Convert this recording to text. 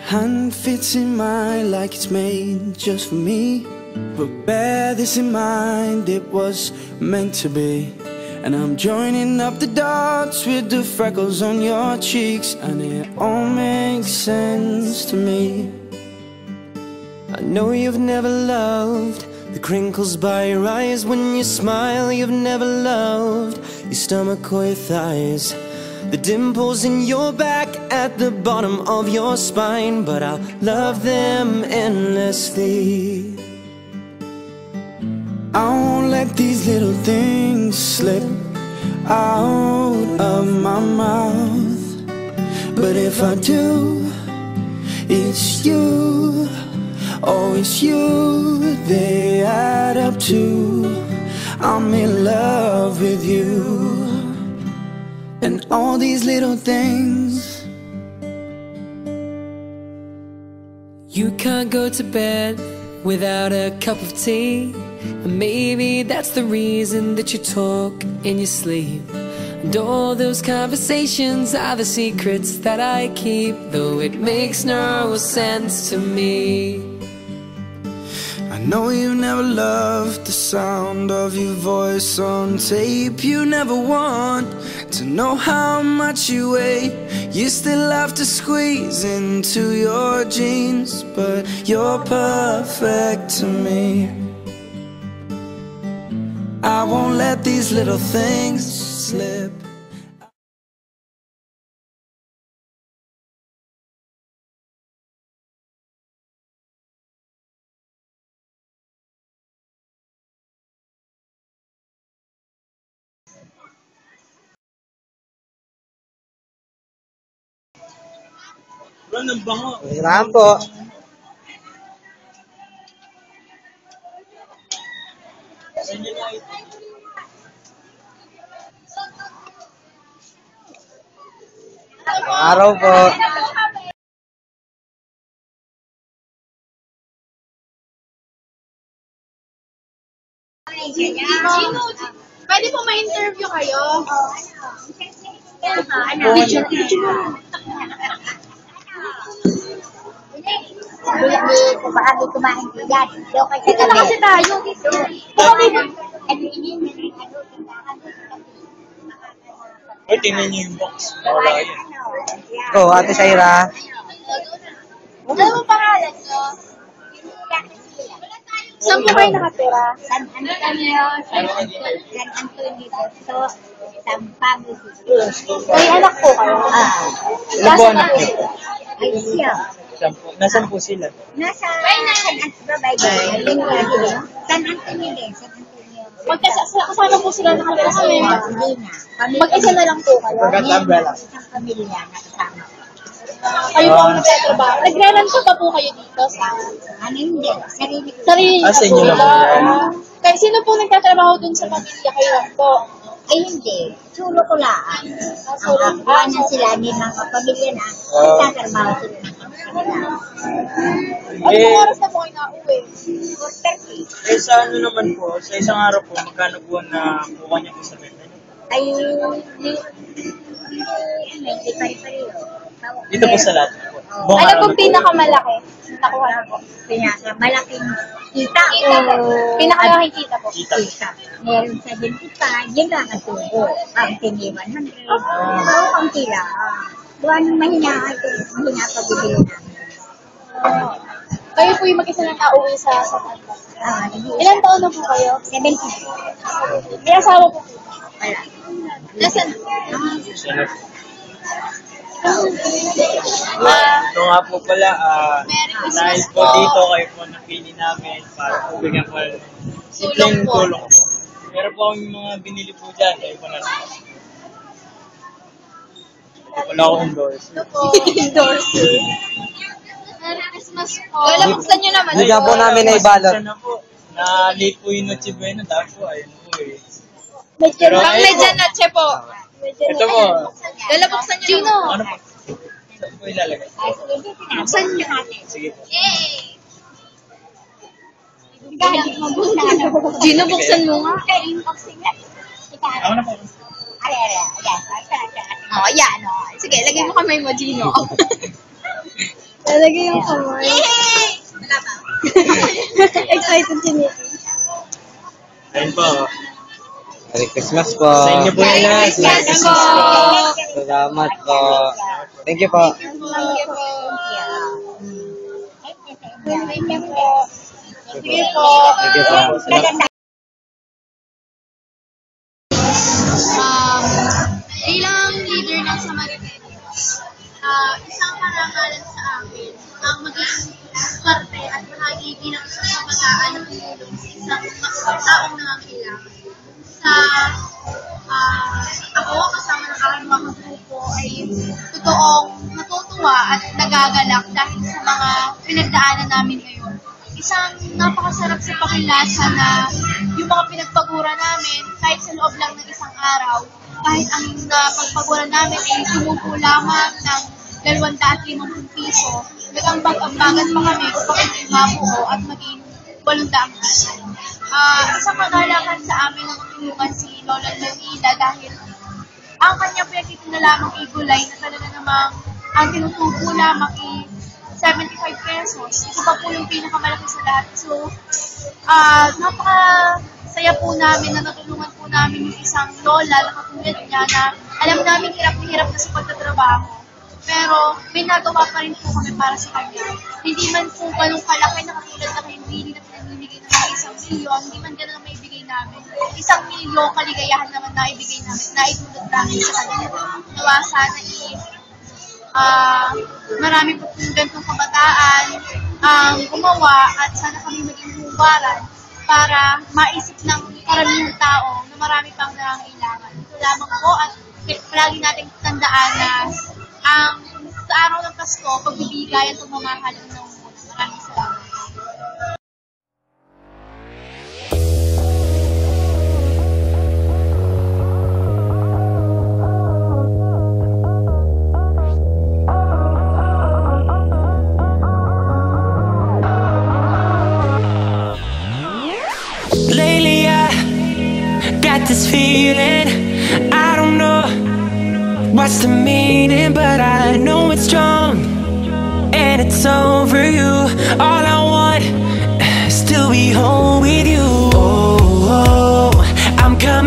Hand fits in mine like it's made just for me. But bear this in mind, it was meant to be. And I'm joining up the dots with the freckles on your cheeks, and it all makes sense to me. I know you've never loved the crinkles by your eyes when you smile. You've never loved your stomach or your thighs, the dimples in your back at the bottom of your spine. But I'll love them endlessly. I won't let these little things slip out of my mouth. But if I do, it's you. Oh, it's you they add up to. I'm in love with you. And all these little things. You can't go to bed without a cup of tea, and maybe that's the reason that you talk in your sleep. And all those conversations are the secrets that I keep, though it makes no sense to me. I know you never loved the sound of your voice on tape. You never want to know how much you weigh. You still have to squeeze into your jeans, but you're perfect to me. I won't let these little things slip. Kailangan po. Araw po. Pwede po ma-interview kayo? Kumain ko yan. Dito na kasi tayo. Uy, tingnan niyo yung box. Wala yan. Go, Ate Shaira. Ano ang pangalan nyo? Saan po kayo nakatira? San Antonio Verso, Sampang. May anak po kayo? Ilan po anak niyo? Ay siya. Nasaan po sila? Nasa San Antonio. San Antonio din. San Antonio. Kasama po sila nakatira kami. Hindi na. Mag-isa na lang po kayo. Isang pamilya na kasama. Kayo po ang nagtatrabaho. Nagre-rent pa po kayo dito sa... Ano hindi? Sarili ko. Sarili Ah, sa inyo na po. lang. Kaya sino po nagtatrabaho dun sa pamilya kayo lang po? Ay hindi. Sulo ko lang. Ang akuanan sila ni mga pamilya na. Nagtatrabaho sila ng kanila. Anong oras na po kayo nauwi? 4:30. Eh, sa ano naman po, sa isang araw po, magkano po na kuha niyo po sa benta niyo? Ay, hindi pari-pareho. Dito po sa lahat po. Buong Ano araw pong na po. pinakamalaki? Nakuha na po. Pinakamalaking kita o Pinakamalaking kita po. Kita. kita. Meron sa 75, yun lang ang tubo. Ang tingi 100. Oo, ang tila. Buwan mahina ito. Mahina pa bibili namin. Kayo po yung mag-isa na nauwi sa Panda. Ilan taon na po kayo? 70. May asawa po. Wala. Nasaan? Sino? Ito nga po pala, dahil po dito kayo po napili namin para po bigyan po ng simpleng tulong po. Meron po ang mga binili po dyan, kayo po na wala akong endorse. Endorser. Merry Christmas po. Lalabuksan nyo naman. Bigyan po namin na ibalot. Sana po, na late po yung Noche Buena, dahil po, ayun po eh. Pero ang medianoche po. Ito po. Lalabuksan nyo naman. Ano po? Saan po ilalagay? Ay, sige, buksan nyo natin. Sige po. Yay! Gino, buksan mo nga. Unboxing na. Ako na po. Ayan. Oh, yan. Oh. Sige, lagay mo kamay mo, Gino. Talaga yung kamay. Excited si Nikki. Ayun po. Merry Christmas po. Sa inyo po yan lahat. Merry Christmas po. Salamat po. Thank you po. Sige po. Thank you po. Salamat. Bilang leader ng Samaritans, isang karangalan sa amin ang maging parte at bahagi bilang isang kabataan na tumulong sa isang taong nangangailangan. Ako, kasama ng aking mga grupo, ay totoong natutuwa at nagagalak dahil sa mga pinagdaanan namin ngayon. Isang napakasarap sa pakilasa na yung mga pinagpagura namin, kahit sa loob lang ng isang araw, kahit ang pagpagura namin ay sumuko lamang ng 250 piso, nag-ambag-ambagan pa kami upang ito'y mabuo at maging 800 piso. Isang kagalakan sa amin na matulungan si Lola Leonida dahil ang kanyang pinagtitindalamang igulay na talaga namang ang tinutubo lamang 75 pesos. Ito pa po yung pinakamalaki sa lahat. So, napakasaya po namin na natulungan po namin yung isang lola na katulad niya na alam namin hirap na sa pagtatrabaho. Pero may nagawa pa rin po kami para sa kanya. Hindi man po ganun kalaki na katulad na kayo hindi na pinamimigay ng mga 1 milyon, hindi man ganun ang maibigay namin. 1 milyon kaligayahan naman na ibigay namin, na itulad namin sa kanya. Nawa sana marami po kong gantong kabataan ang gumawa at sana kami maging hubaran para maisip ng karamihang tao na marami pang nangangailangan. Ito lamang po at palagi nating tandaan na sa araw ng Pasko, pagbibigayan at pagmamahal ang naumuna. Maraming salamat. Lately I got this feeling, I don't know what's the meaning, but I know it's strong and it's over you. All I want is to be home with you. Oh, I'm coming